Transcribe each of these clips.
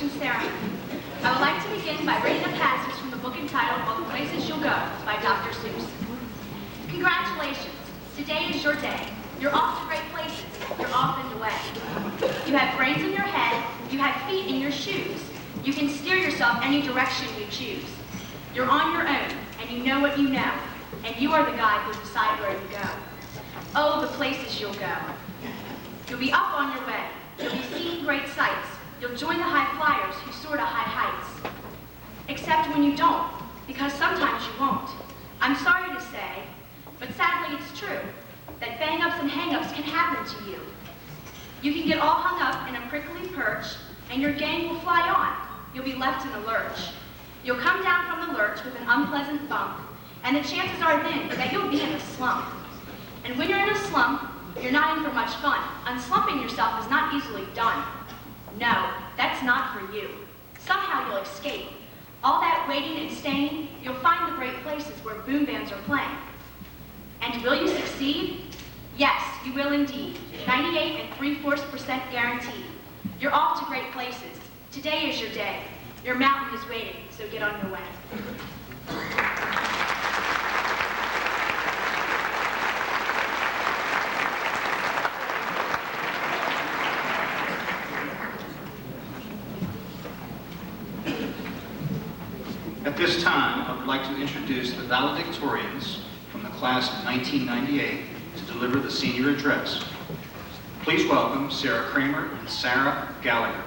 graduation ceremony. I would like to begin by reading a passage from the book entitled All the Places You'll Go by Dr. Seuss. Congratulations, today is your day. You're off to great places, you're off and away. You have brains in your head, you have feet in your shoes. You can steer yourself any direction you choose. You're on your own, and you know what you know, and you are the guide who'll decide where you go. Oh, the places you'll go. You'll be up on your way. You'll be seeing great sights. You'll join the high flyers who soar to high heights. Except when you don't, because sometimes you won't. I'm sorry to say, but sadly it's true, that bang-ups and hang-ups can happen to you. You can get all hung up in a prickly perch, and your gang will fly on. You'll be left in a lurch. You'll come down from the lurch with an unpleasant bump, and the chances are then that you'll be in a slump. And when you're in a slump, you're not in for much fun. Unslumping yourself is not easily done. No, that's not for you. Somehow you'll escape. All that waiting and staying, you'll find the great places where boom bands are playing. And will you succeed? Yes, you will indeed. 98 3/4% guaranteed. You're off to great places. Today is your day. Your mountain is waiting, so get on your way. At this time, I would like to introduce the valedictorians from the class of 1998 to deliver the senior address. Please welcome Sarah Kramer and Sarah Gallagher.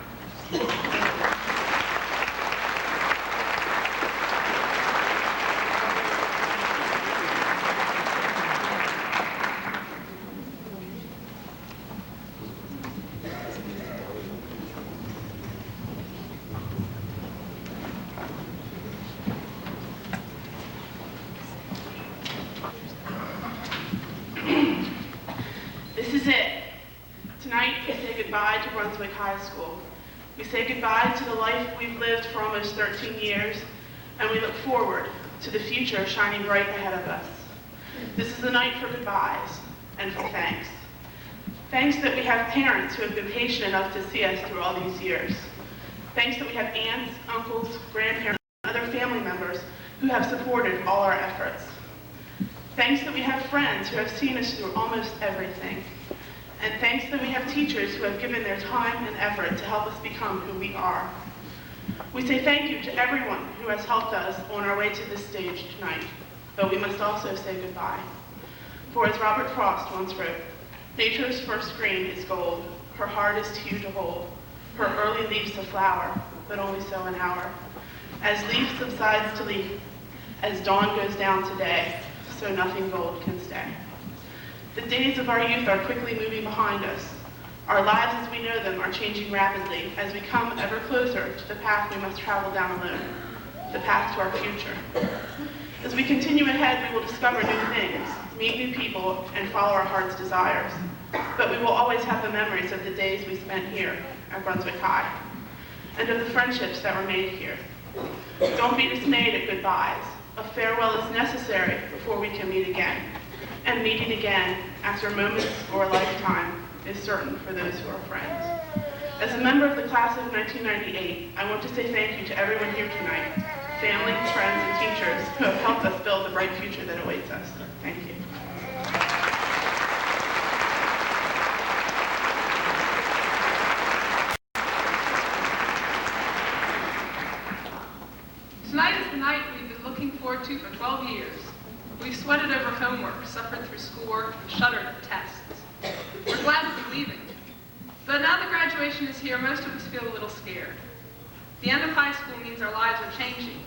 This is it. Tonight we say goodbye to Brunswick High School. We say goodbye to the life we've lived for almost 13 years, and we look forward to the future shining bright ahead of us. This is the night for goodbyes and for thanks. Thanks that we have parents who have been patient enough to see us through all these years. Thanks that we have aunts, uncles, grandparents, and other family members who have supported all our efforts. Thanks that we have friends who have seen us through almost everything. And thanks that we have teachers who have given their time and effort to help us become who we are. We say thank you to everyone who has helped us on our way to this stage tonight, but we must also say goodbye. For as Robert Frost once wrote, nature's first green is gold, her hardest hue to hold, her early leaves to flower, but only so an hour. As leaf subsides to leaf, as dawn goes down today, so nothing gold can stay. The days of our youth are quickly moving behind us. Our lives as we know them are changing rapidly as we come ever closer to the path we must travel down alone, the path to our future. As we continue ahead, we will discover new things, meet new people, and follow our heart's desires. But we will always have the memories of the days we spent here at Brunswick High, and of the friendships that were made here. Don't be dismayed at goodbyes. A farewell is necessary before we can meet again. And meeting again, after moments or a lifetime, is certain for those who are friends. As a member of the class of 1998, I want to say thank you to everyone here tonight, family, friends, and teachers who have helped us build the bright future that awaits us. Thank you. Tonight is the night we've been looking forward to for 12 years. We've sweated over homework, suffered through schoolwork, and shuddered at tests. We're glad to be leaving. But now that graduation is here, most of us feel a little scared. The end of high school means our lives are changing.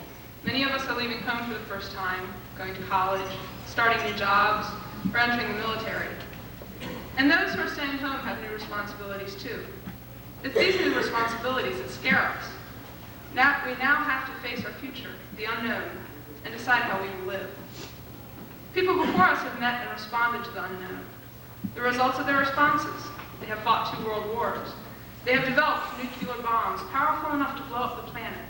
Many of us are leaving home for the first time, going to college, starting new jobs, or entering the military. And those who are staying home have new responsibilities too. It's these new responsibilities that scare us. We now have to face our future, the unknown, and decide how we will live. People before us have met and responded to the unknown. The results of their responses: they have fought 2 world wars. They have developed nuclear bombs powerful enough to blow up the planet.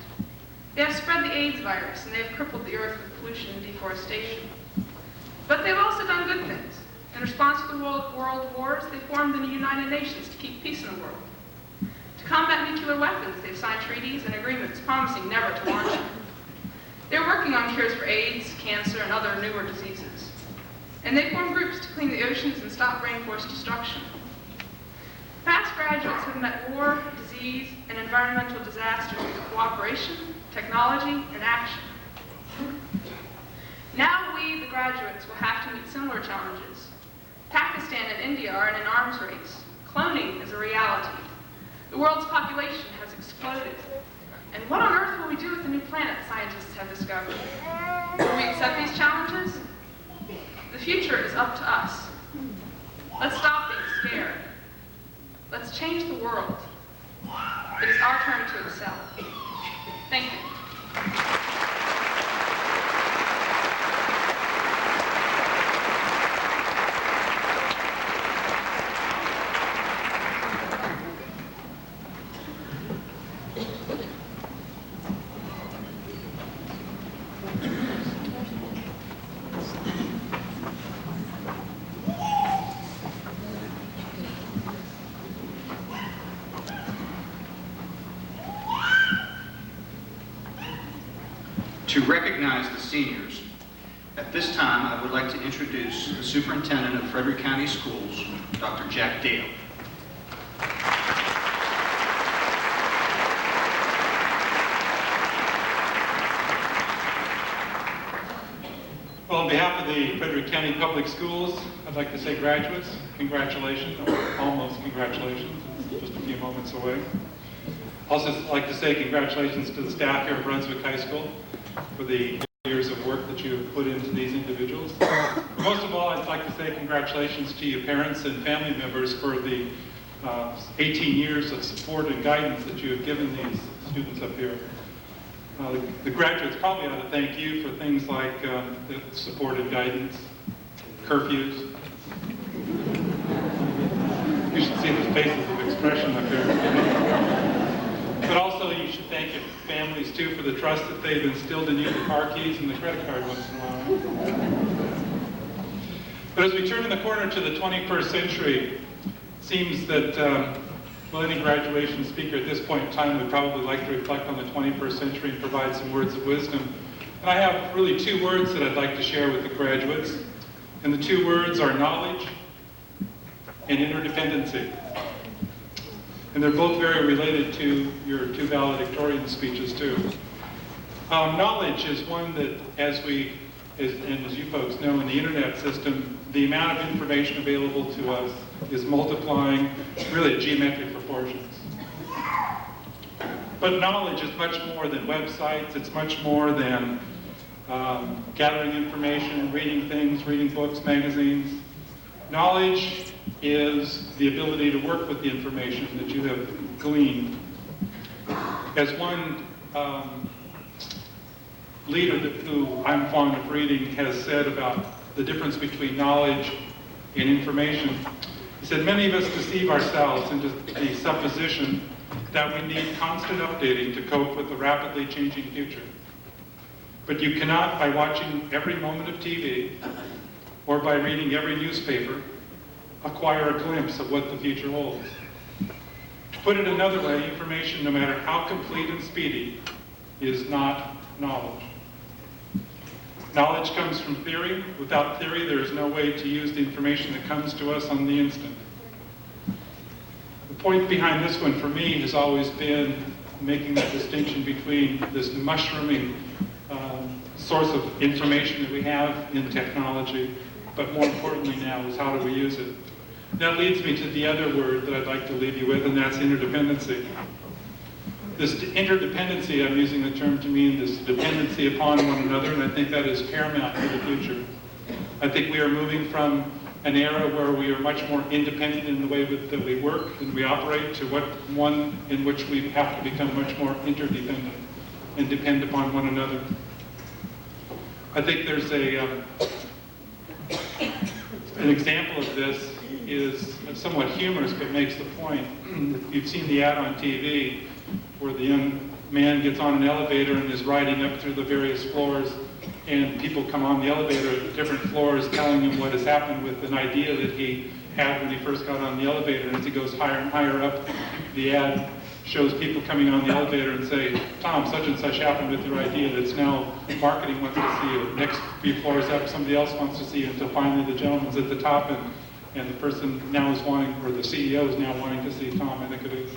They have spread the AIDS virus, and they have crippled the earth with pollution and deforestation. But they've also done good things. In response to the world wars, they formed the United Nations to keep peace in the world. To combat combat nuclear weapons, they've signed treaties and agreements promising never to launch them. They're working on cures for AIDS, cancer, and other newer diseases. And they form groups to clean the oceans and stop rainforest destruction. Past graduates have met war, disease, and environmental disasters with cooperation, technology, and action. Now we, the graduates, will have to meet similar challenges. Pakistan and India are in an arms race. Cloning is a reality. The world's population has exploded. And what on earth will we do with the new planet scientists have discovered? Will we accept these challenges? The future is up to us. Let's stop being scared. Let's change the world. It is our turn to excel. Thank you. To recognize the seniors, at this time I would like to introduce the Superintendent of Frederick County Schools, Dr. Jack Dale. Well, on behalf of the Frederick County Public Schools, I'd like to say graduates, congratulations, or almost congratulations, it's just a few moments away. Also like to say congratulations to the staff here at Brunswick High School for the years of work that you have put into these individuals. Most of all, I'd like to say congratulations to you parents and family members for the 18 years of support and guidance that you have given these students up here. The graduates probably ought to thank you for things like the support and guidance, curfews. You should see the faces of expression up here. But also you should thank your families too for the trust that they've instilled in you, the car keys and the credit card once in a while. But as we turn in the corner to the 21st century, it seems that well, any graduation speaker at this point in time would probably like to reflect on the 21st century and provide some words of wisdom. And I have really two words that I'd like to share with the graduates. And the two words are knowledge and interdependency. And they're both very related to your two valedictorian speeches too. Knowledge is one that, as you folks know, in the internet system, the amount of information available to us is multiplying really at geometric proportions. But knowledge is much more than websites, it's much more than gathering information, reading things, reading books, magazines. Knowledge is the ability to work with the information that you have gleaned. As one leader who I'm fond of reading has said about the difference between knowledge and information, he said, many of us deceive ourselves into the supposition that we need constant updating to cope with the rapidly changing future. But you cannot, by watching every moment of TV or by reading every newspaper, acquire a glimpse of what the future holds. To put it another way, information, no matter how complete and speedy, is not knowledge. Knowledge comes from theory. Without theory, there is no way to use the information that comes to us on the instant. The point behind this one for me has always been making that distinction between this mushrooming source of information that we have in technology, but more importantly now is how do we use it. That leads me to the other word that I'd like to leave you with, and that's interdependency. This interdependency, I'm using the term to mean this dependency upon one another, and I think that is paramount for the future. I think we are moving from an era where we are much more independent in the way that we work and we operate to one in which we have to become much more interdependent and depend upon one another. I think there's an example of this is somewhat humorous but makes the point. You've seen the ad on TV where the young man gets on an elevator and is riding up through the various floors, and people come on the elevator at different floors telling him what has happened with an idea that he had when he first got on the elevator. And as he goes higher and higher up, the ad shows people coming on the elevator and say, Tom, such and such happened with your idea. That's now marketing wants to see you. Next few floors up, somebody else wants to see you, until finally the gentleman's at the top, and the person now is wanting, or the CEO is now wanting to see Tom, I think it is.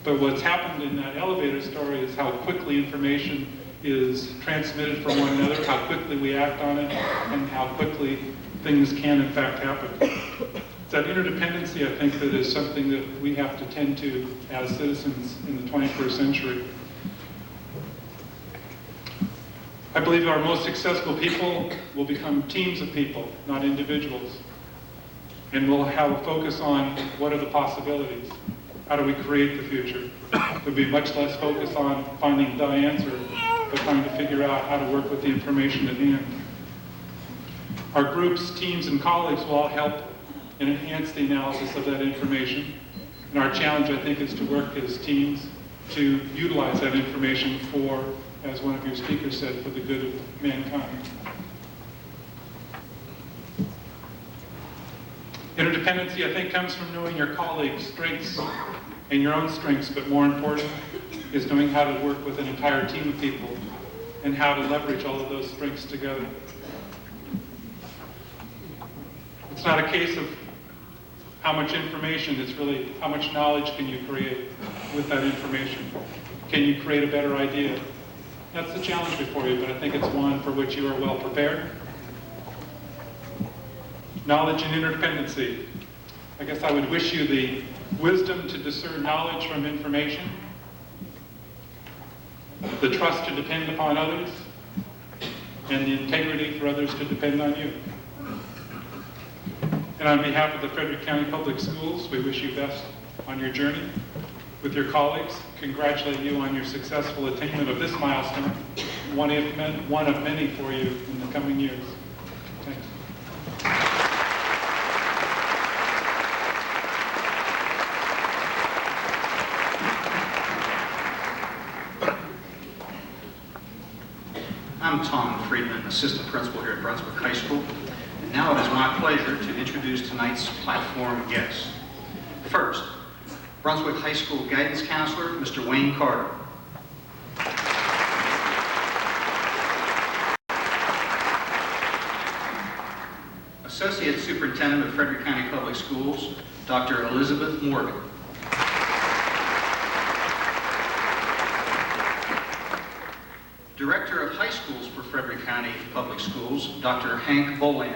But what's happened in that elevator story is how quickly information is transmitted from one another, how quickly we act on it, and how quickly things can in fact happen. It's that interdependency, I think, that is something that we have to tend to as citizens in the 21st century. I believe our most successful people will become teams of people, not individuals. And we'll have a focus on what are the possibilities. How do we create the future? There'll be much less focus on finding the answer, but trying to figure out how to work with the information at hand. Our groups, teams, and colleagues will all help and enhance the analysis of that information. And our challenge, I think, is to work as teams to utilize that information for, as one of your speakers said, for the good of mankind. Interdependency, I think, comes from knowing your colleagues' strengths and your own strengths, but more important is knowing how to work with an entire team of people and how to leverage all of those strengths together. It's not a case of how much information, it's really how much knowledge can you create with that information. Can you create a better idea? That's the challenge before you, but I think it's one for which you are well prepared. Knowledge and interdependency. I guess I would wish you the wisdom to discern knowledge from information, the trust to depend upon others, and the integrity for others to depend on you. And on behalf of the Frederick County Public Schools, we wish you best on your journey with your colleagues, congratulate you on your successful attainment of this milestone, one of many for you in the coming years. Thanks. I'm Tom Friedman, Assistant Principal here at Brunswick High School. And now it is my pleasure to introduce tonight's platform guests. First, Brunswick High School Guidance Counselor, Mr. Wayne Carter. Associate Superintendent of Frederick County Public Schools, Dr. Elizabeth Morgan. Director of High Schools for Frederick County Public Schools, Dr. Hank Boland.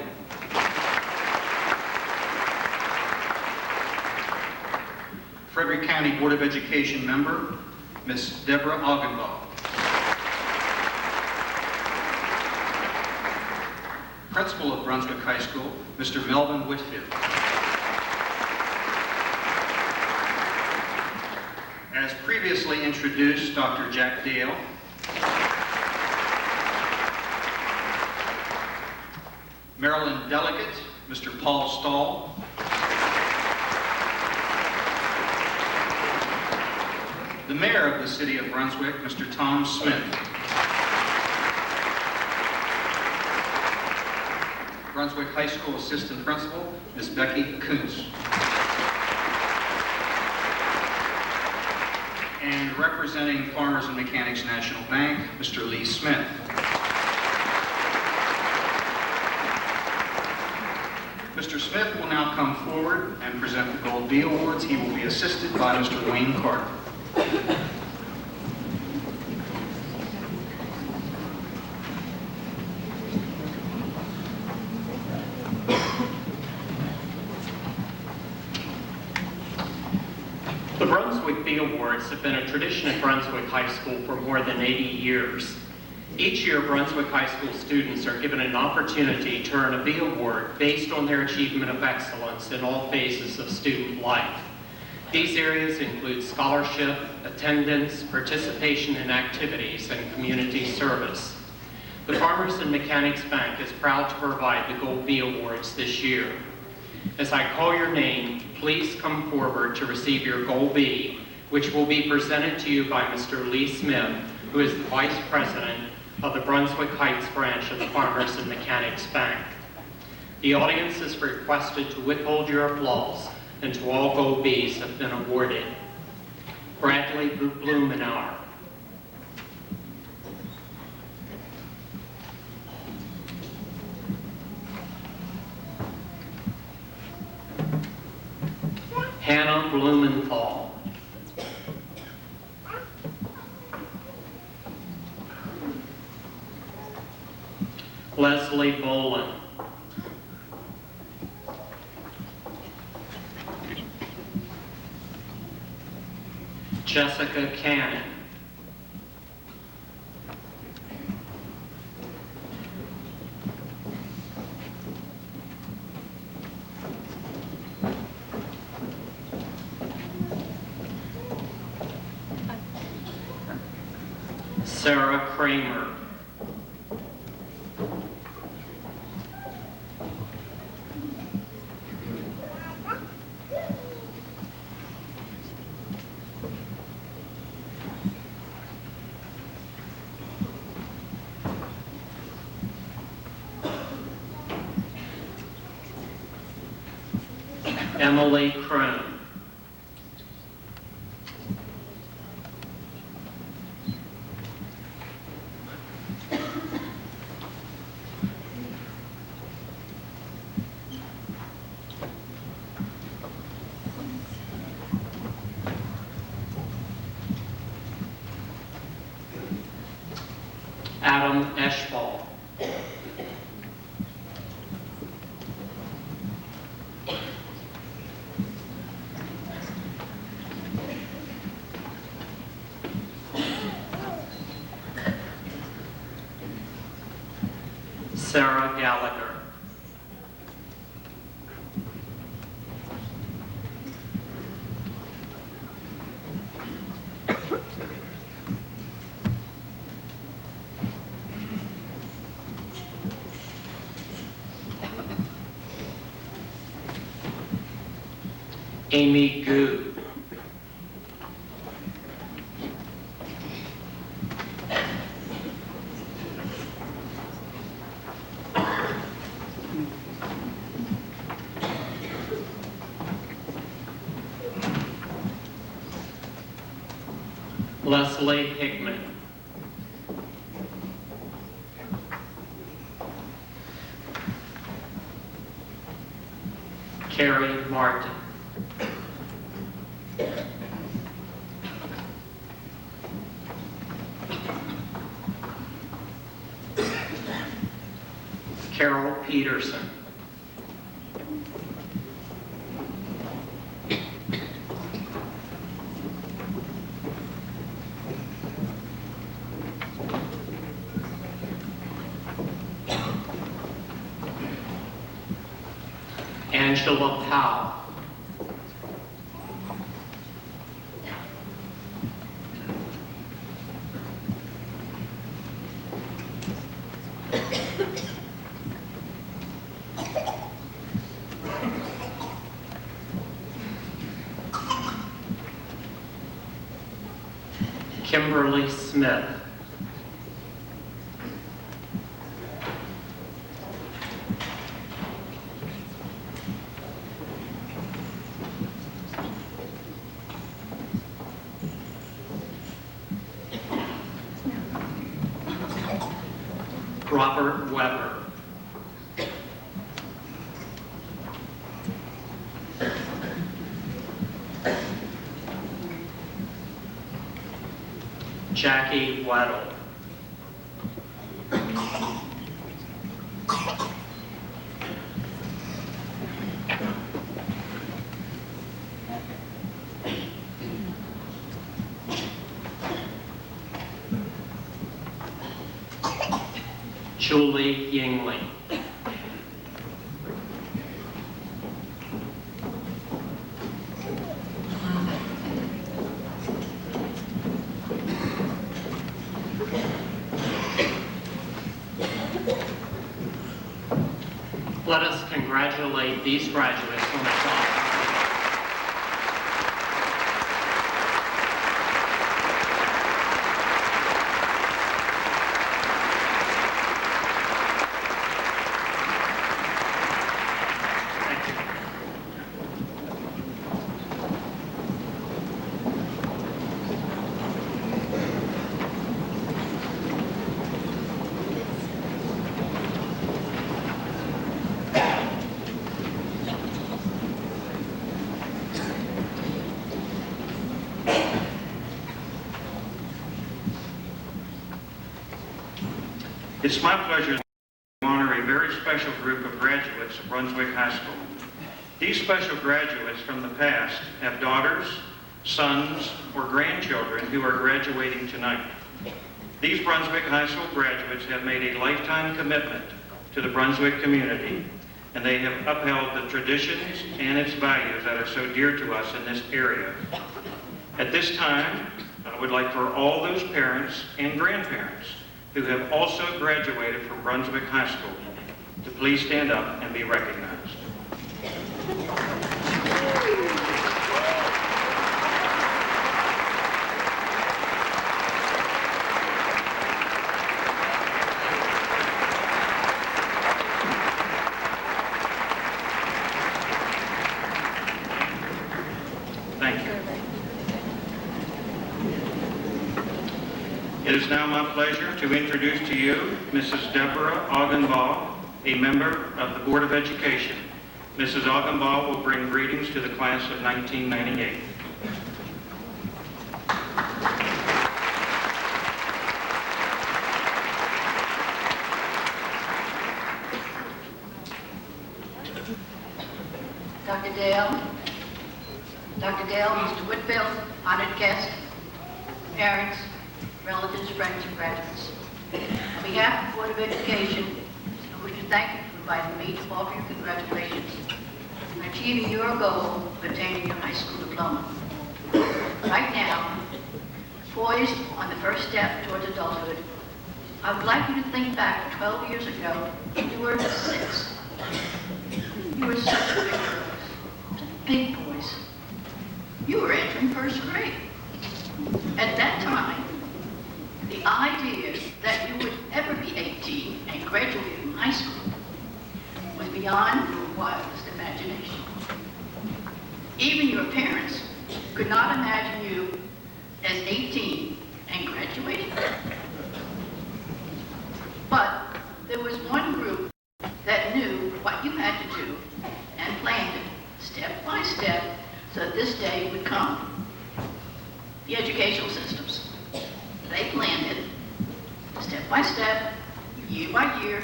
Frederick County Board of Education member, Ms. Deborah Augenbaugh. Principal of Brunswick High School, Mr. Melvin Whitfield. As previously introduced, Dr. Jack Dale. Maryland Delegate, Mr. Paul Stahl. The Mayor of the City of Brunswick, Mr. Tom Smith. Brunswick High School Assistant Principal, Ms. Becky Kuntz. And representing Farmers and Mechanics National Bank, Mr. Lee Smith. Mr. Smith will now come forward and present the Gold B Awards. He will be assisted by Mr. Wayne Carter. The Brunswick B Awards have been a tradition at Brunswick High School for more than 80 years. Each year, Brunswick High School students are given an opportunity to earn a B Award based on their achievement of excellence in all phases of student life. These areas include scholarship, attendance, participation in activities, and community service. The Farmers and Mechanics Bank is proud to provide the Gold B Awards this year. As I call your name, please come forward to receive your Gold B, which will be presented to you by Mr. Lee Smith, who is the Vice President of the Brunswick Heights branch of the Farmers and Mechanics Bank. The audience is requested to withhold your applause until all Gold Bs have been awarded. Bradley Blumenauer. Hannah Blumenthal. Leslie Bolin. Jessica Cannon. Sarah Kramer. Emily Crone. Adam Eschball. Sarah Gallagher. Amy Gu. Leslie Hickman. Carrie Martin. Carol Peterson. Angela Powell. Kimberly Smith. Robert Weber. Jackie Weddle. Julie Yingling. Let us congratulate these graduates on their job. Thank you. It's my pleasure to honor a very special group of graduates of Brunswick High School. These special graduates from the past have daughters, sons, or grandchildren who are graduating tonight. These Brunswick High School graduates have made a lifetime commitment to the Brunswick community, and they have upheld the traditions and its values that are so dear to us in this area. At this time, I would like for all those parents and grandparents who have also graduated from Brunswick High School to please stand up and be recognized. Thank you. It is now my pleasure to introduce to you Mrs. Deborah Augenbaugh, a member of the Board of Education. Mrs. Augenbaugh will bring greetings to the class of 1998. Dr. Dale, Mr. Whitfield, honored guests, parents, relatives, friends, and graduates. On behalf of the Board of Education, I wish to thank you for inviting me to offer you congratulations on achieving your goal of attaining your high school diploma. Right now, poised on the first step towards adulthood, I would like you to think back 12 years ago when you were 6. You were such big girls, such big boys. You were entering first grade. At that time, the idea that you would ever be 18 and graduate from high school was beyond your wildest imagination. Even your parents could not imagine you as 18 and graduating. But there was one group that knew what you had to do and planned it step by step so that this day would come. The educational systems. They planned it step by step, year by year,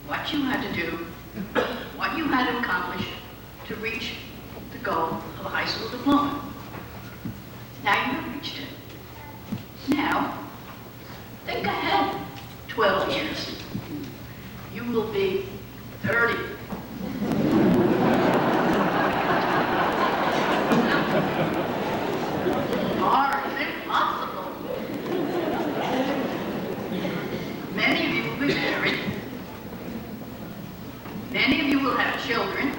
what you had to do, what you had to accomplish to reach the goal of a high school diploma. Now you have reached it. Now, think ahead 12 years. You will be 30. Or is it possible? Many of you will be married. Many of you will have children.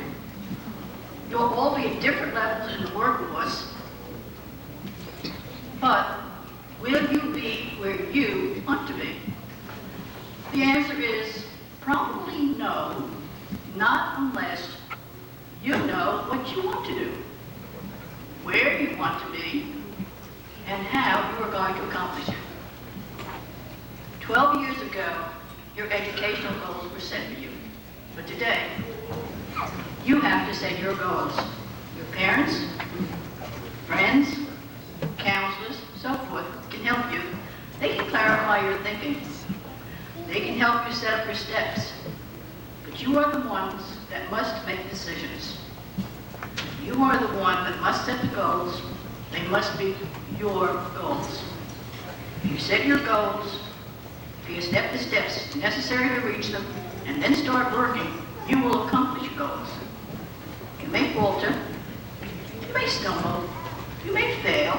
You'll all be at different levels in the workforce. But will you be where you want to be? The answer is probably no, not unless you know what you want to do, where you want to be, and how you are going to accomplish it. 12 years ago, your educational goals were set for you. But today, you have to set your goals. Your parents, friends, counselors, so forth can help you. They can clarify your thinking. They can help you set up your steps. But you are the ones that must make decisions. You are the one that must set the goals. They must be your goals. If you set your goals, if you step the steps necessary to reach them, and then start working, you will accomplish your goals. You may falter, you may stumble, you may fail,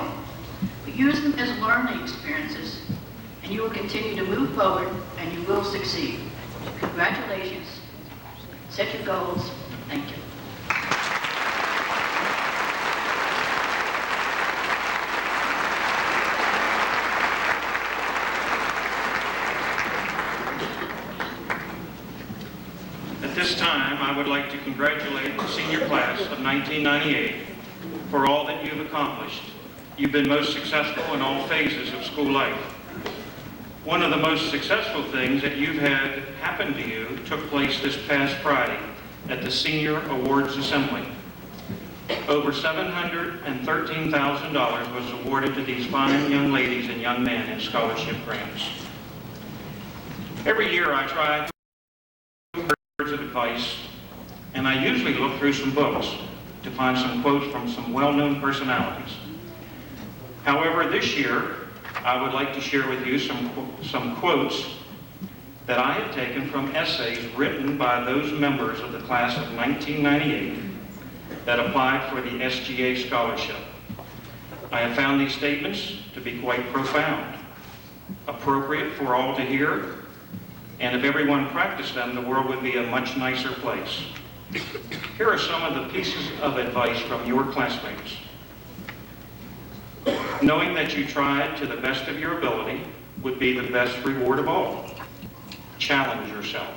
but use them as learning experiences, and you will continue to move forward, and you will succeed. Congratulations. Set your goals. Thank you. At this time, I would like to congratulate the senior class of 1998 for all that you've accomplished. You've been most successful in all phases of school life. One of the most successful things that you've had happen to you took place this past Friday at the Senior Awards Assembly. Over $713,000 was awarded to these fine young ladies and young men in scholarship grants. Every year I try words of advice, and I usually look through some books to find some quotes from some well-known personalities. However, this year, I would like to share with you some quotes that I have taken from essays written by those members of the class of 1998 that applied for the SGA scholarship. I have found these statements to be quite profound, appropriate for all to hear, and if everyone practiced them, the world would be a much nicer place. Here are some of the pieces of advice from your classmates. Knowing that you tried to the best of your ability would be the best reward of all. Challenge yourself.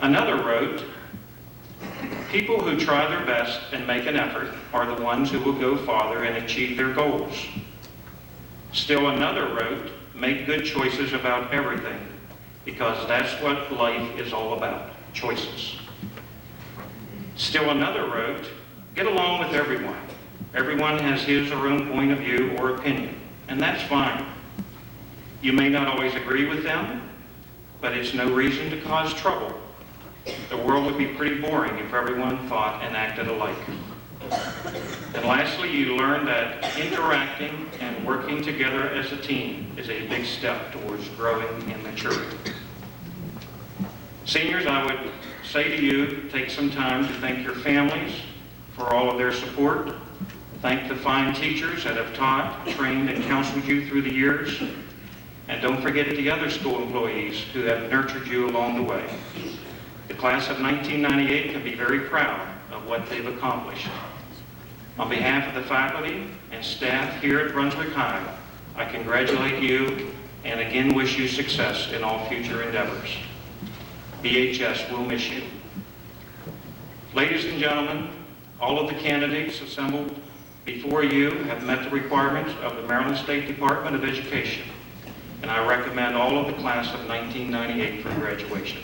Another wrote, people who try their best and make an effort are the ones who will go farther and achieve their goals. Still another wrote, make good choices about everything, because that's what life is all about, choices. Still another wrote, get along with everyone. Everyone has his or her own point of view or opinion, and that's fine. You may not always agree with them, but it's no reason to cause trouble. The world would be pretty boring if everyone thought and acted alike. And lastly, you learn that interacting and working together as a team is a big step towards growing and maturing. Seniors, I would say to you, take some time to thank your families for all of their support. Thank the fine teachers that have taught, trained, and counseled you through the years. And don't forget the other school employees who have nurtured you along the way. The class of 1998 can be very proud of what they've accomplished. On behalf of the faculty and staff here at Brunswick High, I congratulate you and again wish you success in all future endeavors. BHS will miss you. Ladies and gentlemen, all of the candidates assembled before you have met the requirements of the Maryland State Department of Education, and I recommend all of the class of 1998 for graduation.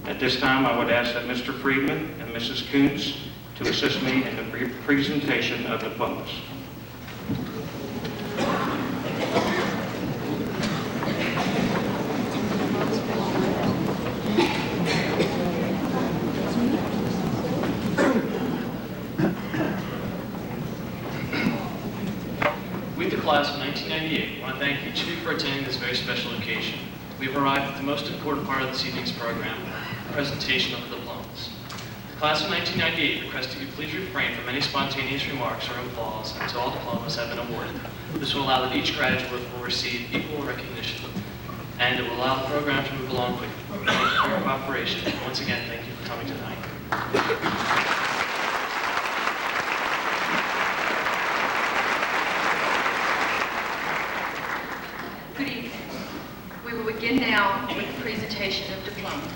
At this time, I would ask that Mr. Friedman and Mrs. Kuntz to assist me in the presentation of diplomas. We, the class of 1998, want to thank each of you for attending this very special occasion. We've arrived at the most important part of this evening's program, the presentation of the diplomas. The class of 1998 requests that you please refrain from any spontaneous remarks or applause until all diplomas have been awarded. This will allow that each graduate will receive equal recognition, and it will allow the program to move along quickly. Thank you for your cooperation, and once again, thank you for coming tonight. Good evening. We will begin now with the presentation of diplomas.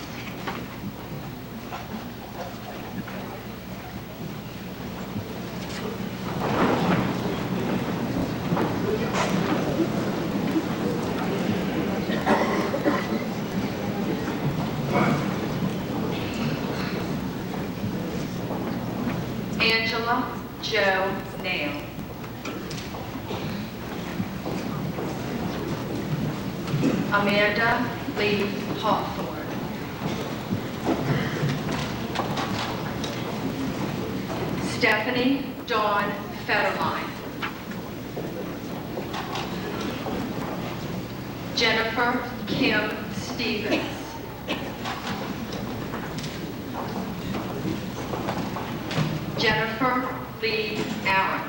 Angela Jo Nail. Amanda Lee Hawthorne. Stephanie Dawn Federline. Jennifer Kim Stevens. Jennifer Lee Allen.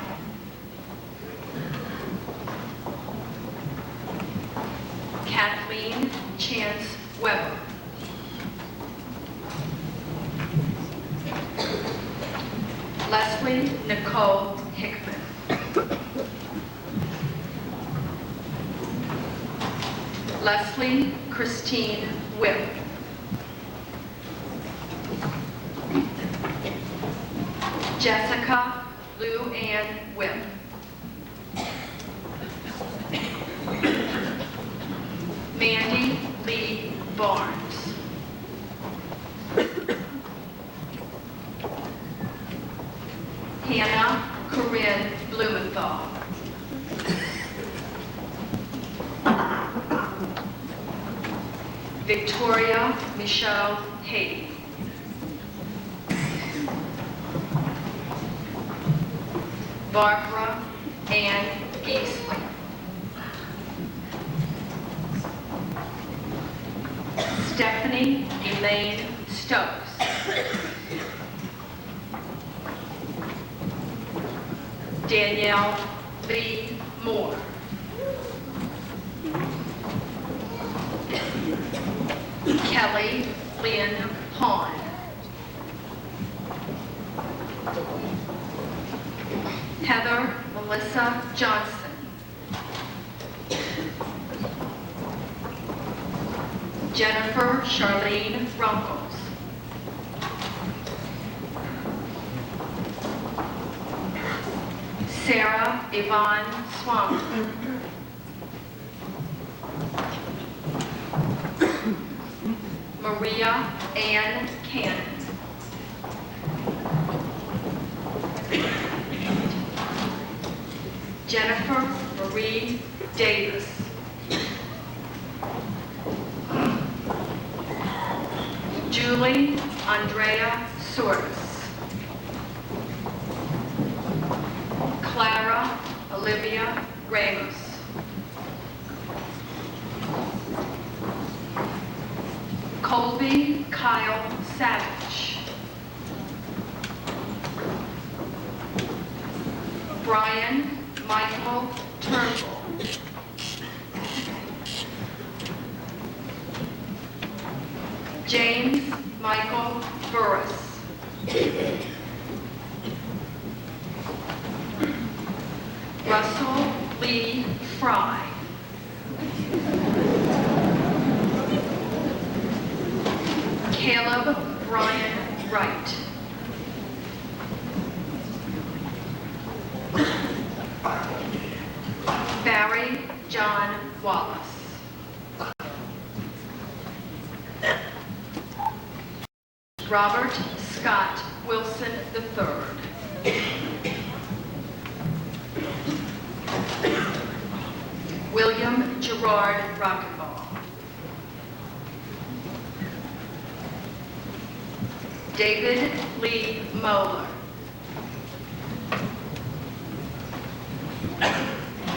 Kathleen Chance Weber. Leslie Nicole Hickman. Leslie Christine Whip. Jessica Lou Ann Whip. Mandy Lee Barnes. Hannah Corinne Blumenthal. Victoria Michelle Haiti. Barbara Ann Geasley. Stephanie Elaine Stokes. Danielle Lee Moore. Kelly Lynn Pond. Heather Melissa Johnson. Jennifer Charlene Runkles. Sarah Yvonne Swanson. Maria Ann Cannon. Jennifer Marie Davis. Julie Andrea Sortis. Clara Olivia Ramos. Colby Kyle Savage. Brian Michael Turnbull. James Michael Burris. Russell Lee Fry. Caleb Brian Wright. Barry John Wallace. Robert Scott Wilson III. William Gerard Rockenbaugh. David Lee Moeller.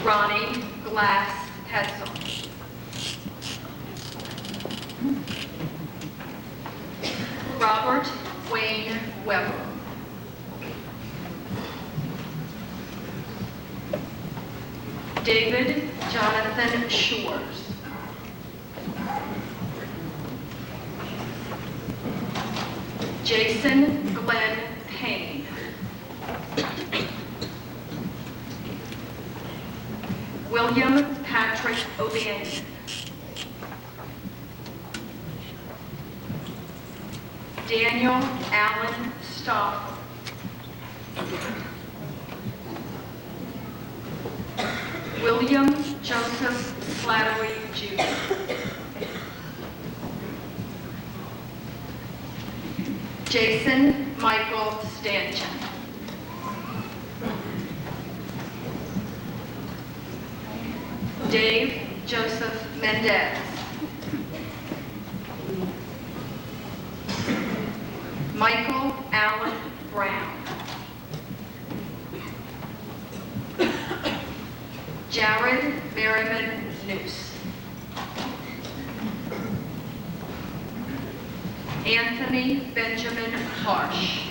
Ronnie Glass Hetzel. Robert Wayne Weber. David Jonathan Shores. Jason Glenn Payne. William Patrick O'Banion. Daniel Allen Stauffer. William Joseph Slattery Jr. Jason Michael Stanton. Dave Joseph Mendez. Michael Allen Brown. Jared Merriman Noose. Anthony Benjamin Harsh.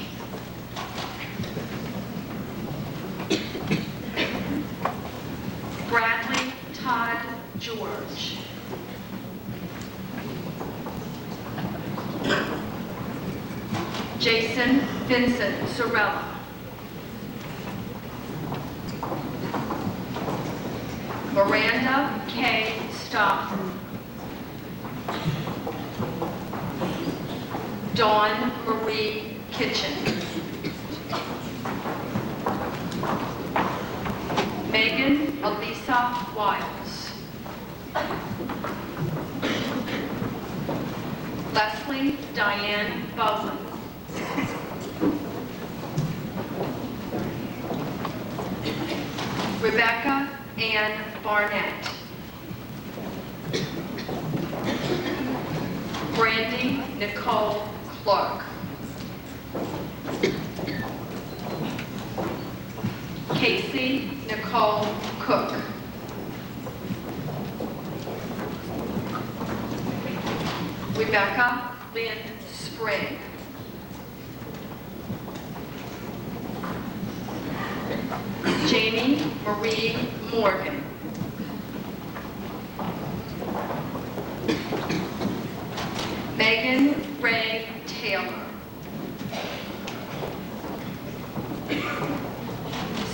Bradley Todd George. Jason Vincent Sorella. Miranda K. Stauffer. Dawn Marie Kitchen. Megan Elisa Wiles. Leslie Diane Bowen. Rebecca Ann Barnett. Brandy Nicole Clark. Casey Nicole Cook. Rebecca Lynn Sprague. Jamie Marie Morgan. Megan Ray Taylor.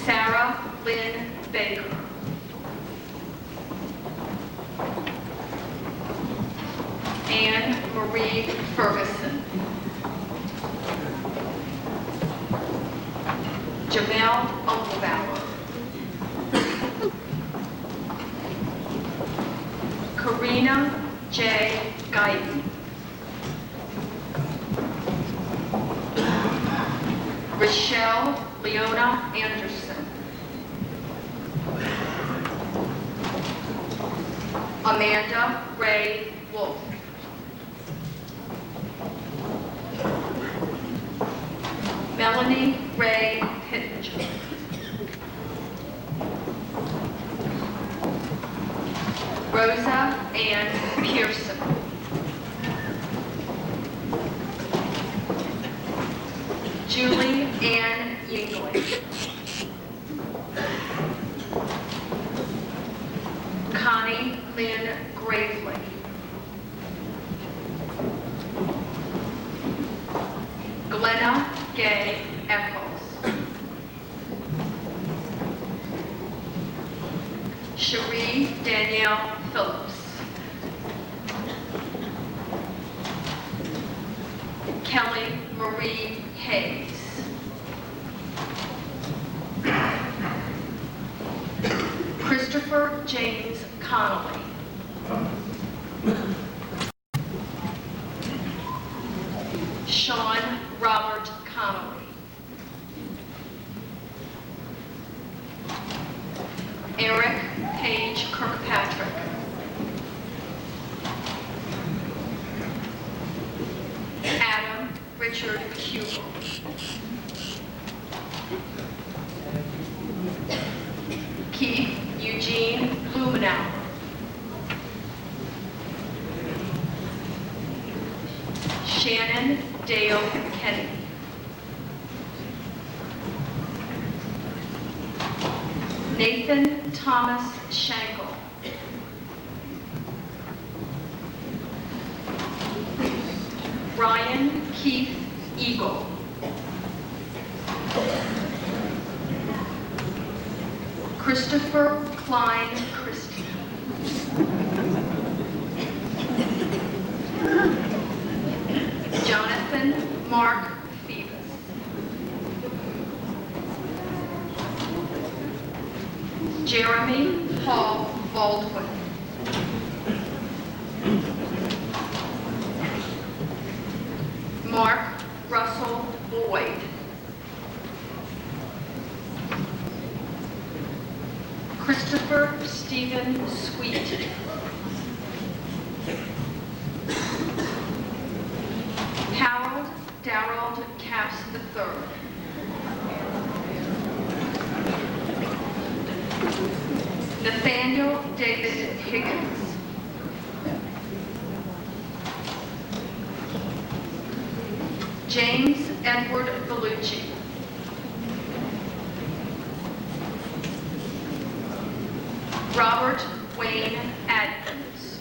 Sarah Lynn Baker. Anne Marie Ferguson. Jamel Unkelbauer. Karina J. Guyton. Rochelle Leona Anderson. Amanda Ray Wolf. Melanie Ray Pittenger. Rosa Ann Pearson. Julie Ann Yingling. Connie Lynn Gravely. Glenna Gay Eccles. Cherie Danielle Phillips. Kelly Marie Hayes. Christopher James Connolly. Sean Robert Connolly. Eric Page Kirkpatrick. Adam Richard Hugel. Keith Eugene Lumenow. Shannon Dale Kennedy. Nathan Thomas Schenkel. Brian Keith Eagle. Christopher Klein Christie. Jonathan Mark Phoebus. Jeremy Paul Baldwin. Mark Russell Boyd. Christopher Stephen Sweet. Harold Darrell Cass III. Nathaniel David Higgins. James Edward Bellucci. Robert Wayne Adkins.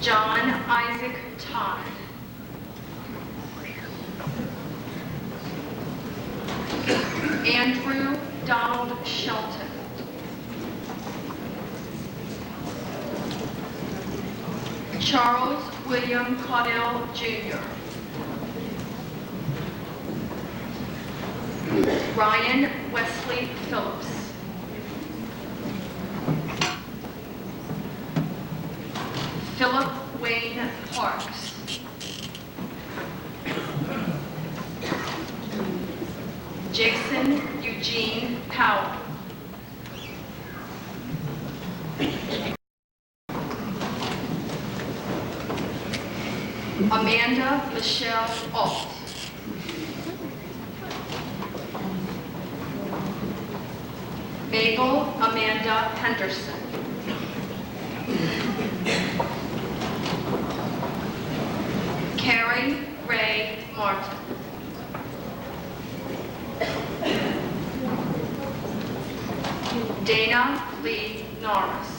John Isaac Todd. Andrew Donald Shelton. Charles William Caudell Jr. Ryan Wesley Phillips. Philip Wayne Parks. Jason Eugene Powell. Amanda Michelle Alt. Mabel Amanda Henderson. Carrie Ray Martin. Dana Lee Norris.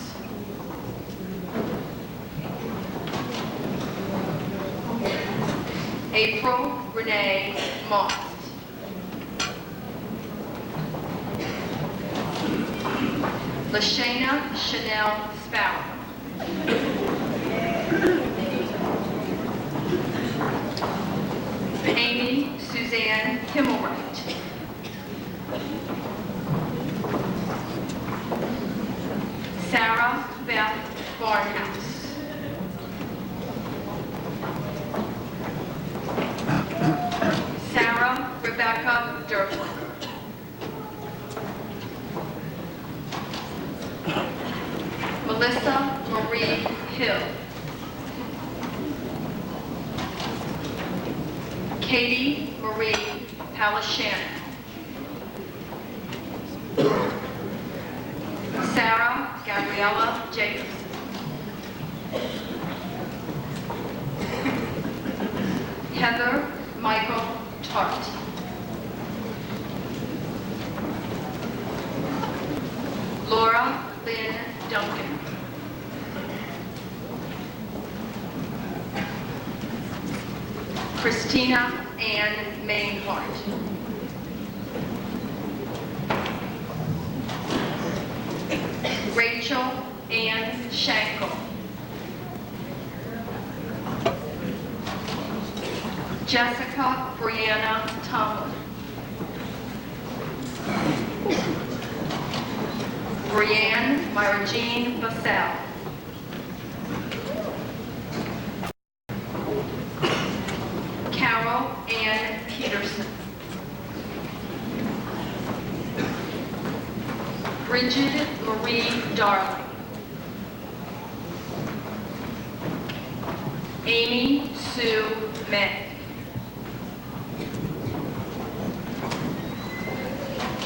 April Renee Moss. Lashana Chanel Sparrow. Amy Suzanne Himmelwright. Sarah Beth Barnhouse. Sarah Rebecca Derflinger. Melissa Marie Hill. Katie Marie Palashannon. Sarah Gabriella Jacobson. Heather Michael Tart. Laura Lynn Duncan. Christina Ann Mainhart. Rachel Ann Schenkel. Jessica Brianna Tomlin. Brianne Myra-Jean Bassell. Carol Ann Peterson. Bridget Marie Darling. Amy Sue May.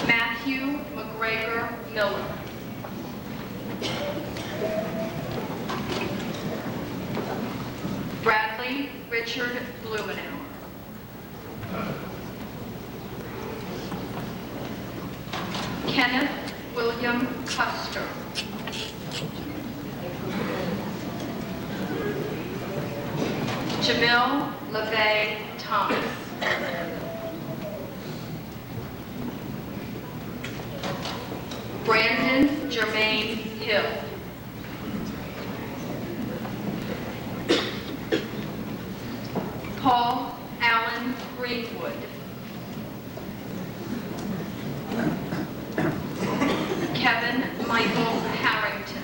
Matthew McGregor Miller. Bradley Richard Blumenauer. Kenneth William Custer. Jamil LeVay Thomas. Brandon Jermaine Hill. Paul Allen Greenwood. Kevin Michael Harrington.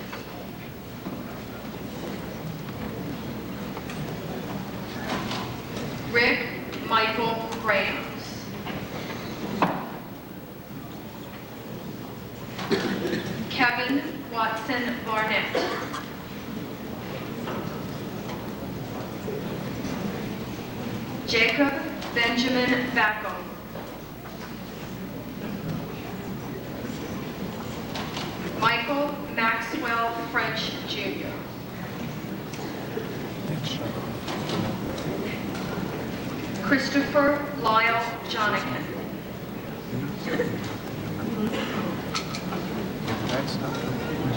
Rick Michael Grahams. Kevin Watson Barnett. Jacob Benjamin Backo. Michael Maxwell French Jr. Christopher Lyle Jonigan.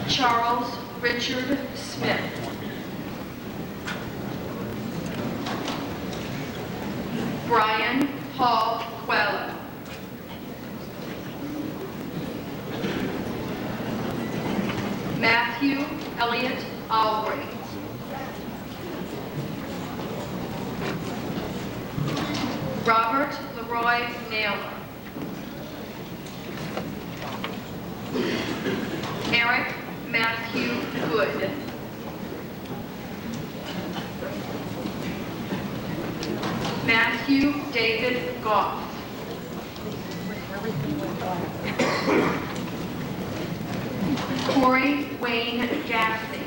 Charles Richard Smith. Brian Paul Queller. Matthew Elliott Albury. Robert Leroy Naylor. Eric Matthew Good. Matthew David Goff. Corey Wayne Gaffney.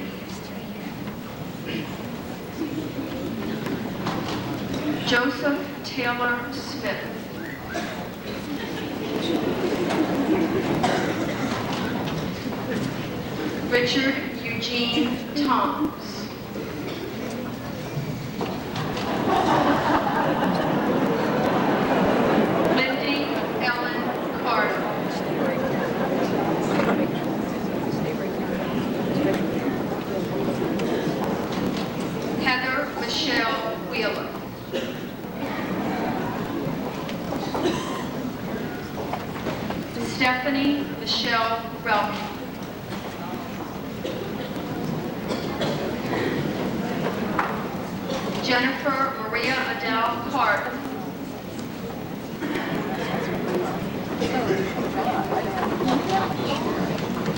Joseph Taylor Smith. Richard Eugene Toms. Lindy Ellen Carter. Heather Michelle Wheeler. Stephanie Michelle Relke. Jennifer Maria Adele Carter.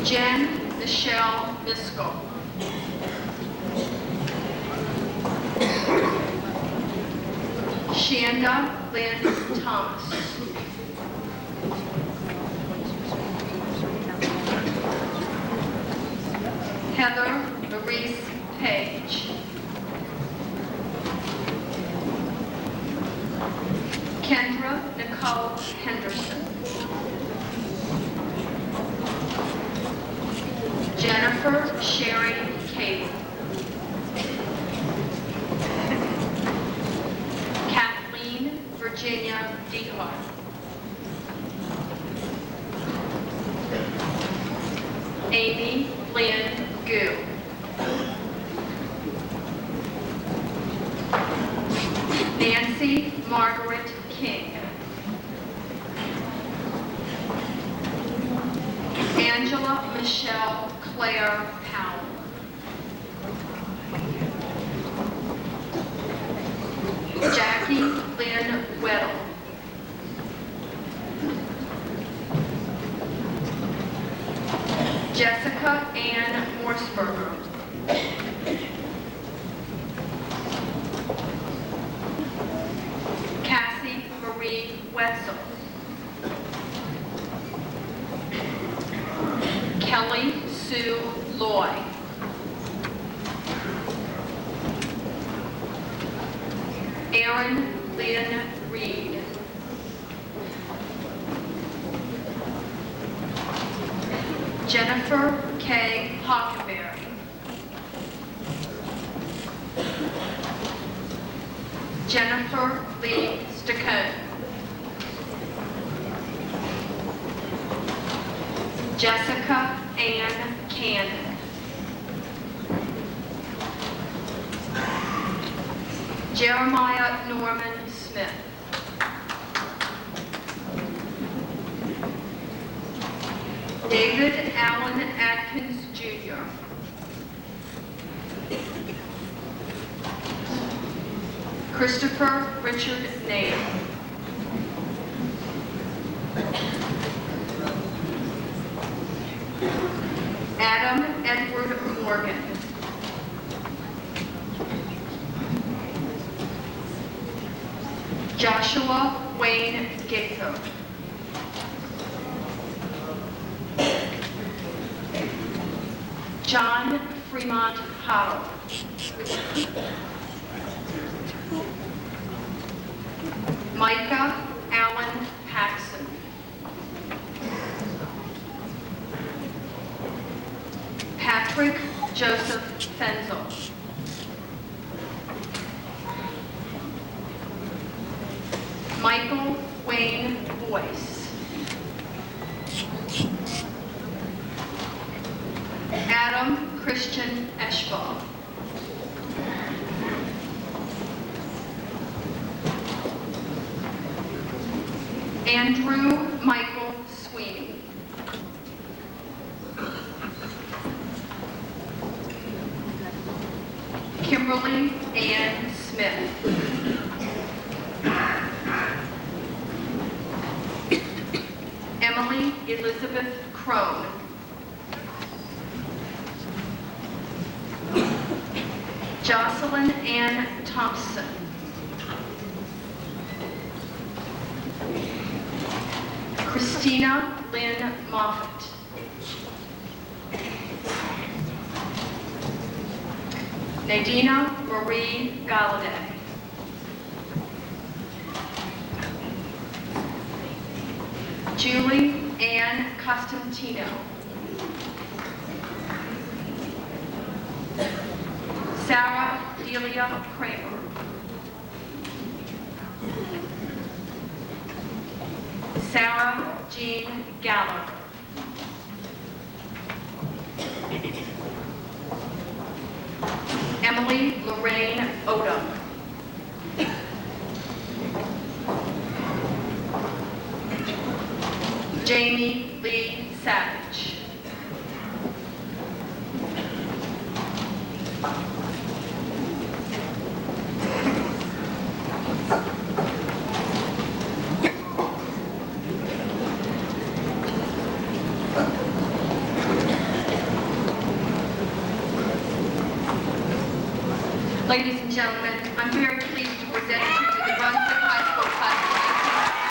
Jen Michelle Miskell. Shanda Lynn Thomas. Heather Maurice Page. Kendra Nicole Henderson. Jennifer Sherry Cable. Kathleen Virginia Dehart. Amy Lynn Gu. Nancy Margaret King. Angela Michelle Claire Powell. Jackie Lynn Weddle. Jessica Ann Morsberger. Cassie Marie Wetzel. Kelly Sue Loy. Erin Lynn Reed. Jennifer K. Hockenberry. Jennifer Lee Stacone. Jessica Ann Cannon. Jeremiah Norman Smith. David Allen Atkins Jr. Christopher Richard Name. Adam Edward Morgan. Joshua Wayne Gaither. John Fremont Howell. Micah Allen Paxson. Patrick Joseph Fenzel. Michael Wayne Boyce. Adam Christian Eschball. Andrew Michael Sweeney. Kimberly Ann Smith. Emily Elizabeth Crone. Jocelyn Ann Thompson. Christina Lynn Moffitt. Nadina Marie Galladay. Julie Ann Costantino. Sarah Delia Kramer. Sarah Jean Gallo. Emily Lorraine Odom. Jamie Lee Savage. Ladies and gentlemen, I'm very pleased to present you to the Brunswick High School class of 19.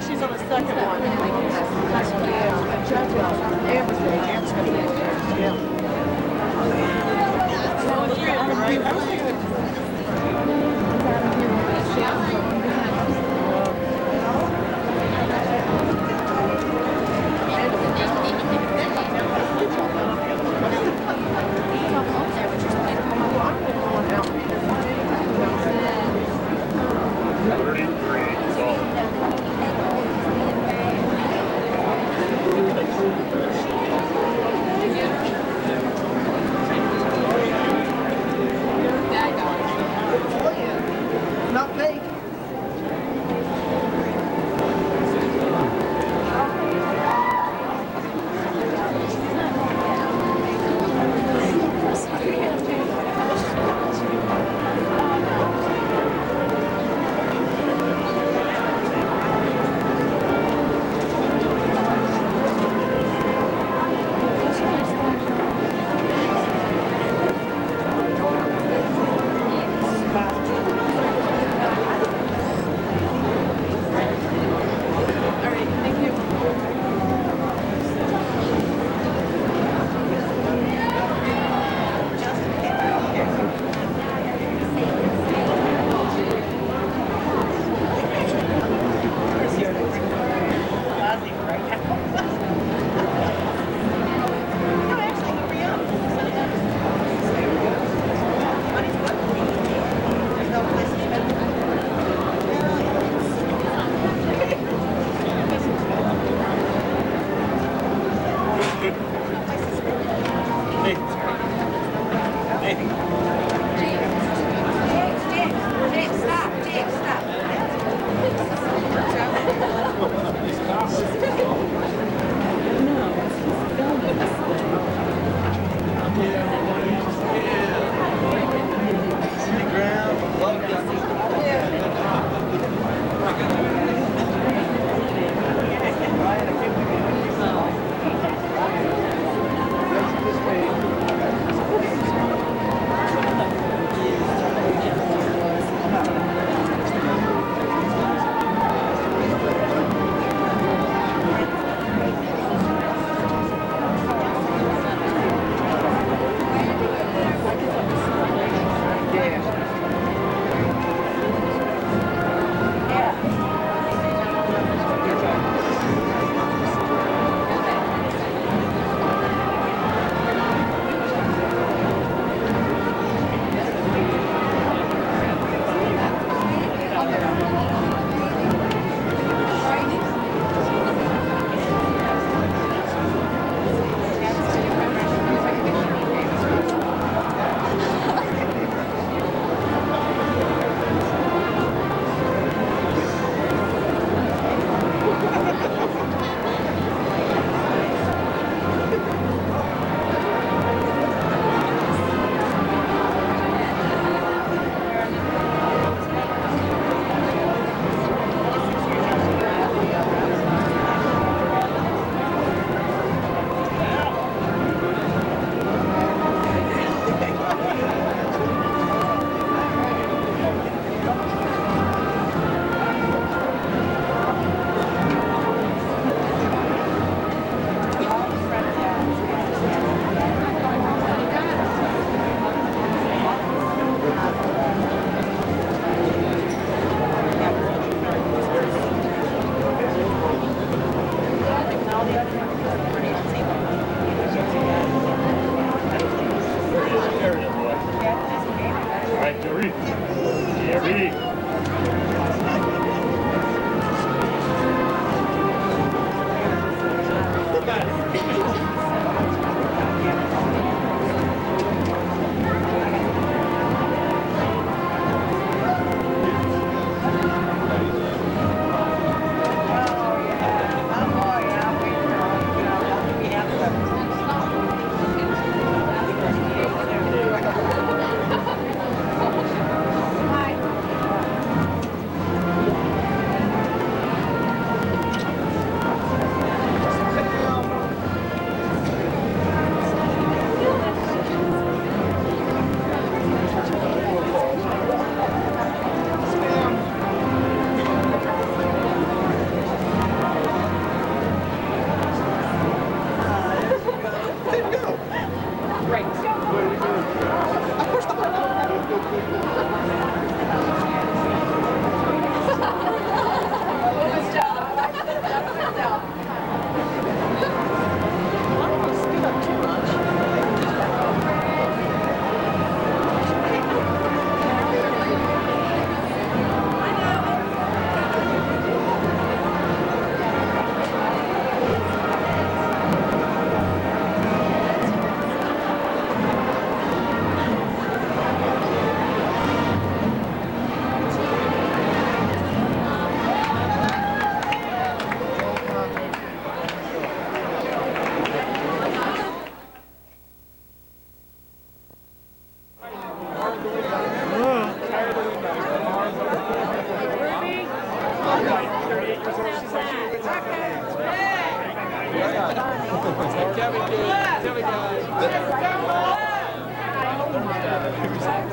she's on the second one. Not me.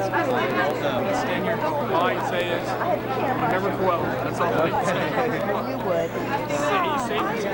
Stand here. All I can say is, number 12. That's all I can say. You would. Satan's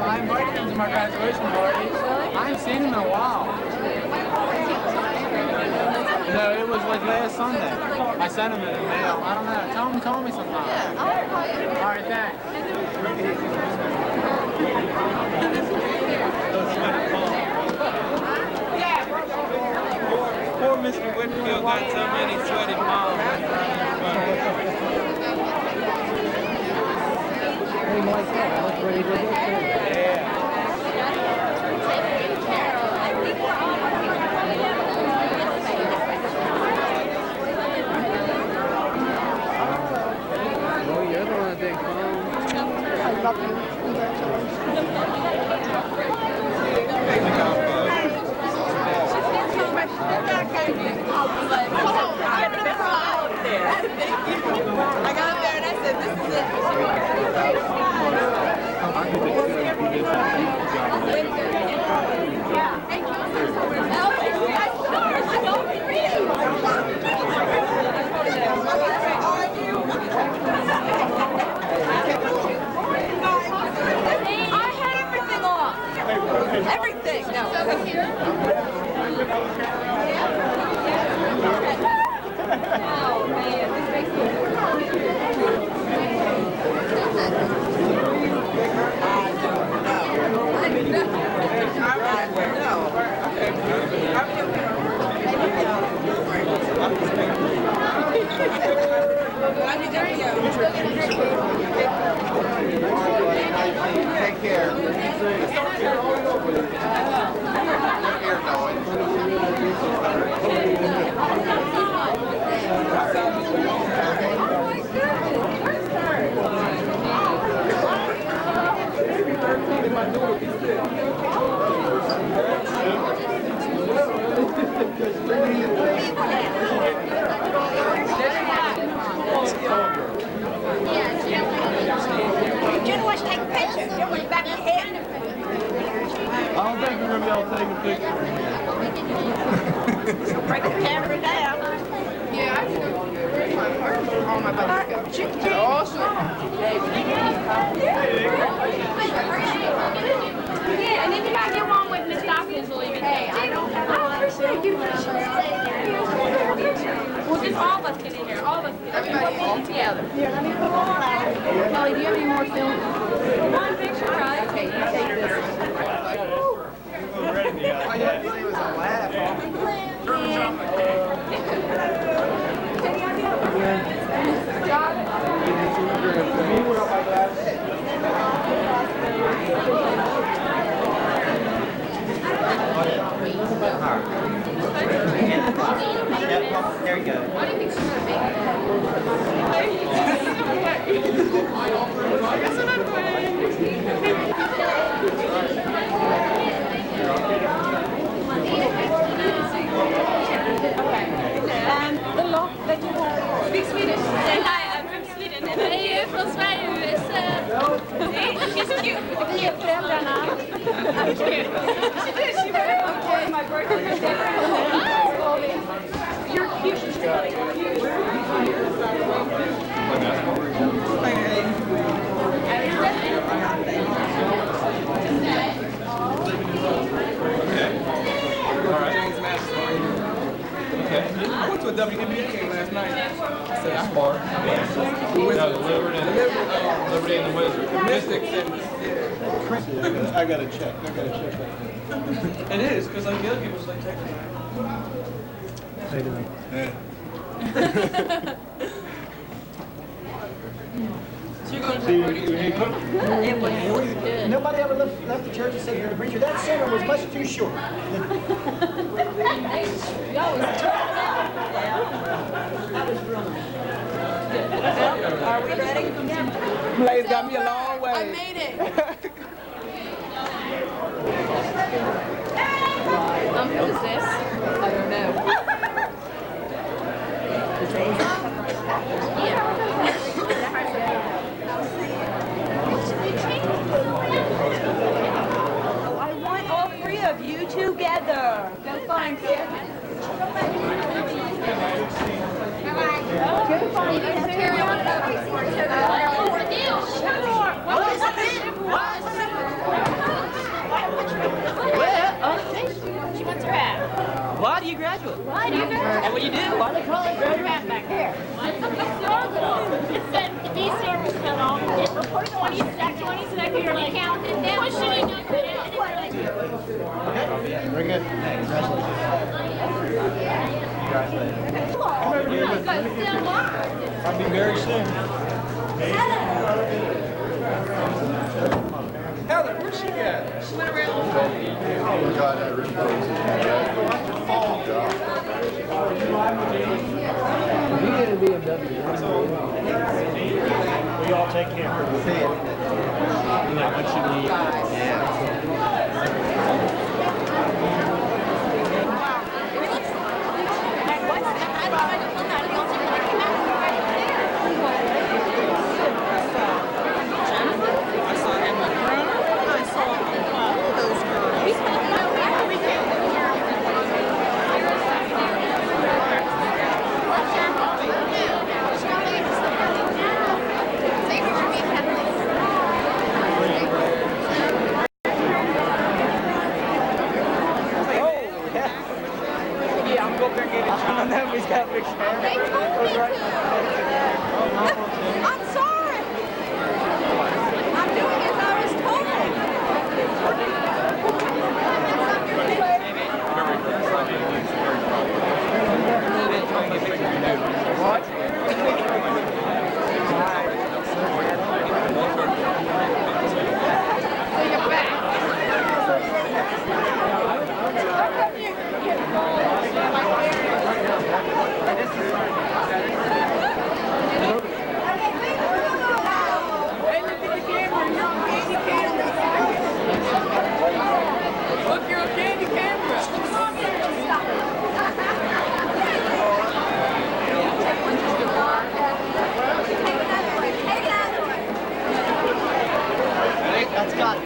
I invited him to my graduation party. I haven't seen him in a while. No, it was like last Sunday. I sent him in the mail. I don't know. Tell him to call me sometime. Yeah, I'll call you. All right, thanks. Poor Mr. Whitfield got so many sweaty palms. You're the one that did I love you. I got up there and I said, this is it. I had everything off. Everything. No. Oh, man. This makes me... Take care. You know what's take a picture? You want back your head? I don't think we're going to be able to take a picture. Break the camera down. Yeah, I can go. Where's my purse? Oh, my bag. Awesome. Yeah, and then you gotta get one with Miss Dawkins will even. Hey, I don't have a Well, just all of us get in here. All of us get in here. We'll pull them together. Here, let me put them all out. Kelly, do you have any more film? One picture, right? Okay, you take this. All you had to say was a laugh. There you go. Why do you think she's gonna make That's what I'm The law that you have. Speak Swedish. Say hi, I'm from Sweden. And are you from Sverige, USA? She's cute. Cute föräldrarna. I'm cute. She did. She went, okay, my birthday was different. I went to a WNBA game last night. That's far. Liberty and the Wizards. The Mystics and I gotta check. That. It is, because like the other people like check. How you doing? Yeah. Nobody ever left the church and said to the preacher, that sermon was much too short. Are we ready? Blaze got me a long way. I made it. Who's this? I don't know. I want all three of you together. Go find Kevin. She wants her hat. Why do you graduate? Why do you graduate? And what do you do? Why do they call it graduate back there? It said the B service cut off. It reported 22nd. You're like counting down. What should I do? Very good. Congratulations. I'll be very soon. Heather, where's she at? She went around. Oh God, that really crazy. You get a BMW. We all take care of it. You know what you need. I'm sorry. I'm doing as I was Look, you're a candy camera. That's got it.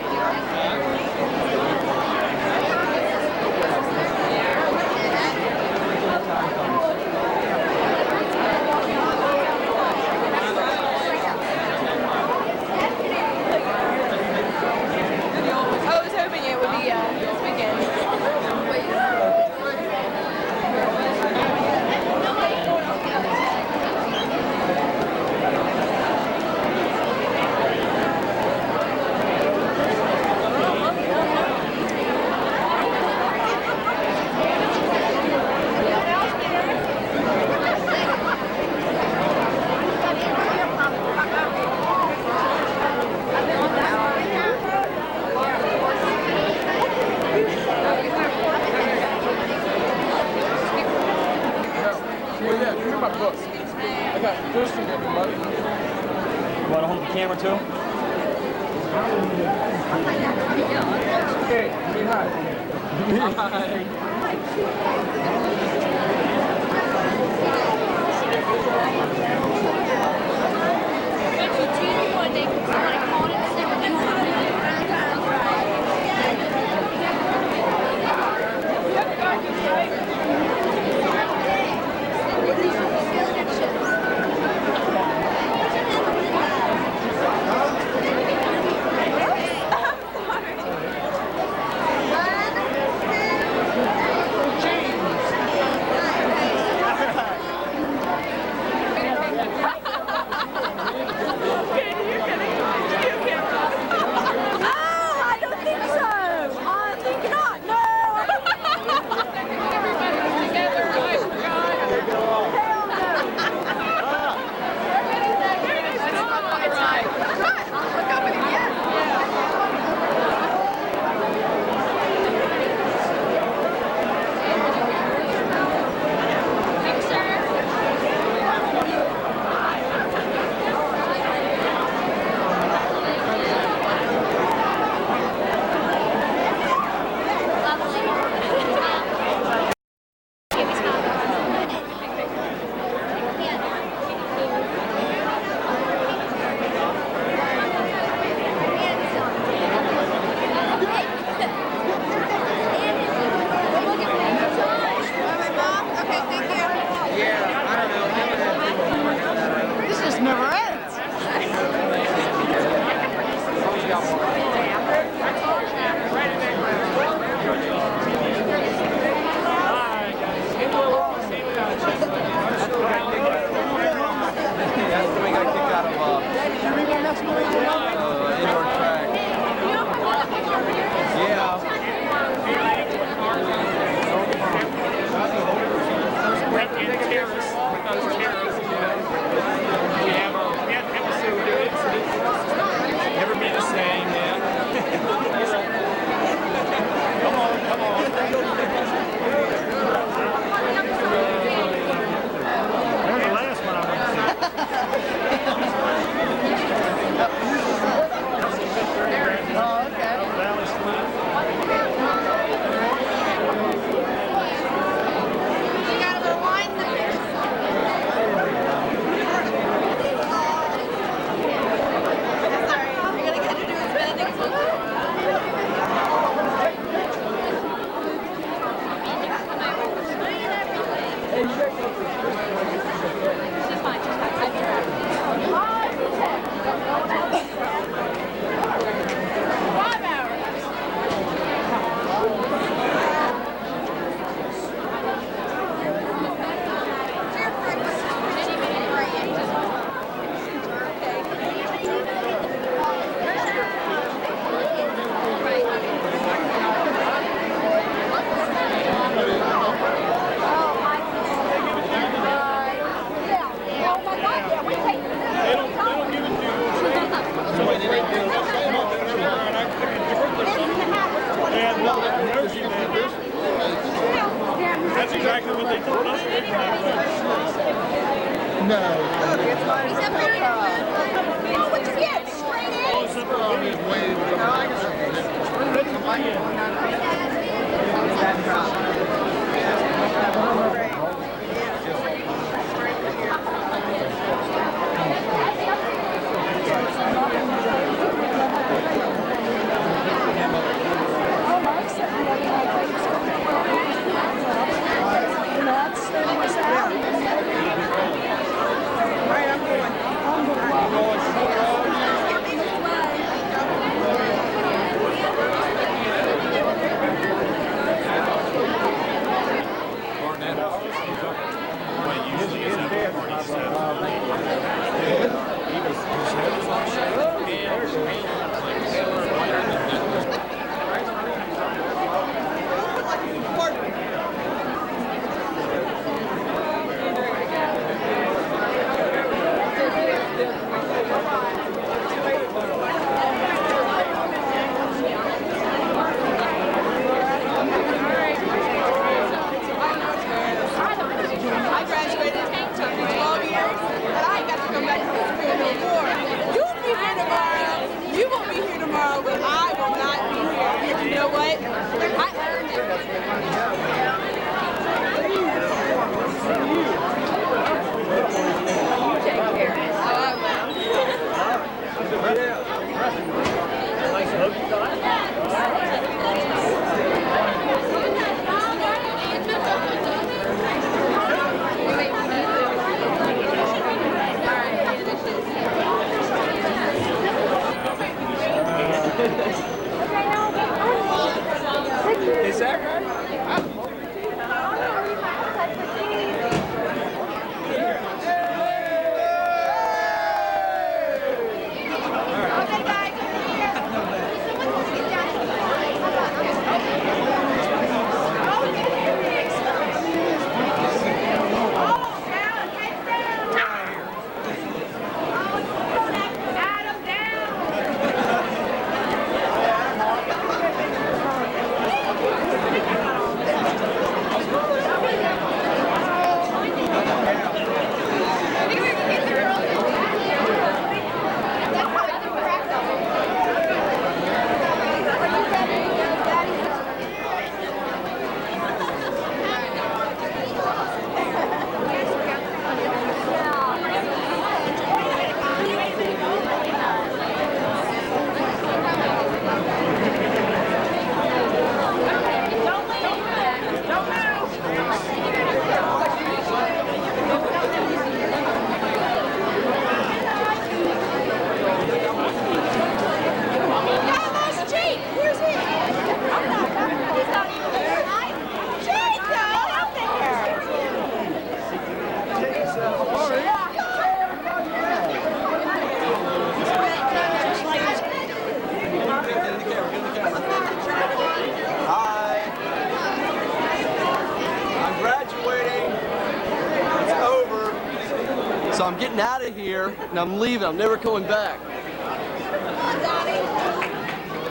I was hoping it would be this weekend. Well, yeah, give me my books. I got this from everybody. You want to hold the camera too? Hey, say hi. Look, it's my oh, what'd you get? Straight A's? I graduated, took me 12 years, but I ain't got to come back to school no more. You'll be here tomorrow. You won't be here tomorrow, but I will not be here. And you know what? I earned it. You take care. Is that right? So I'm getting out of here and I'm leaving. I'm never coming back.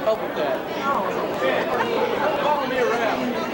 Help with that. Follow me around.